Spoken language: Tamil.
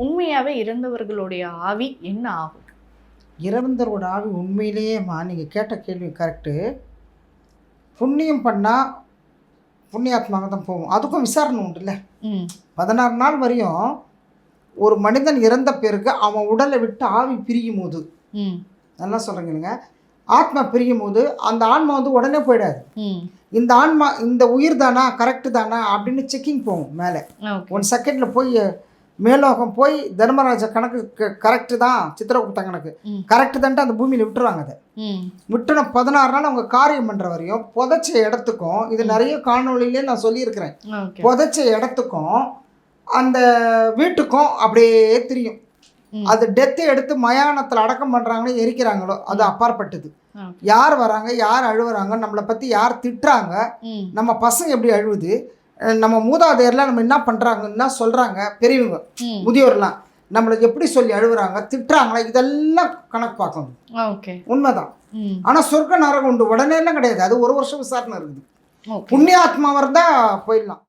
உண்மையாவே இறந்தவர்களுடைய ஆவி என்ன ஆகும்? இறந்தவரோட ஆவி உண்மையிலேயேம்மா நீங்கள் கேட்ட கேள்வி கரெக்டு. புண்ணியம் பண்ணால் புண்ணியாத்மாக தான் போகும். அதுக்கும் விசாரணை உண்டுல்ல. 16 நாள் வரையும் ஒரு மனிதன் இறந்த பிறகு அவன் உடலை விட்டு ஆவி பிரியும் போது, நல்லா சொல்கிறேங்க, ஆத்மா பிரியும் போது அந்த ஆன்மா வந்து உடனே போயிடாது. இந்த ஆன்மா இந்த உயிர் தானா கரெக்டு தானா அப்படின்னு செக்கிங் போகும். மேலே 1 செகண்டில் போய் மேலோகம் போய் தர்மராஜா கணக்கு கரெக்டு தான், சித்திரகுப்தன் கணக்கு கரெக்டு தான்ட்டு அந்த பூமியில் விட்டுருவாங்க. அதை விட்டுன 16 நாள் அவங்க காரியம் பண்ணுற வரையும் புதைச்ச இடத்துக்கும், இது நிறைய காணொலியிலே நான் சொல்லியிருக்கிறேன், புதைச்ச இடத்துக்கும் அந்த வீட்டுக்கும் அப்படியே தெரியும். அது டெத்தை எடுத்து மயானத்தில் அடக்கம் பண்ணுறாங்களோ எரிக்கிறாங்களோ அது அப்பாற்பட்டது. யார் வராங்க, யார் அழுவுறாங்க, நம்மளை பற்றி யார் திட்டுறாங்க, நம்ம பசங்க எப்படி அழுவுது, நம்ம மூதாதையர்லாம் நம்ம என்ன பண்ணுறாங்கன்னா சொல்கிறாங்க, பெரியவங்க முதியோர்லாம் நம்மளை எப்படி சொல்லி அழுகுறாங்க, திட்டுறாங்களா, இதெல்லாம் கணக்கு பார்க்கணும். உண்மைதான். ஆனால் சொர்க்க நரகம் உண்டு, உடனே எல்லாம் கிடையாது. அது 1 வருஷம் விசாரணை இருக்குது. புண்ணிய ஆத்மா இருந்தால் போயிடலாம்.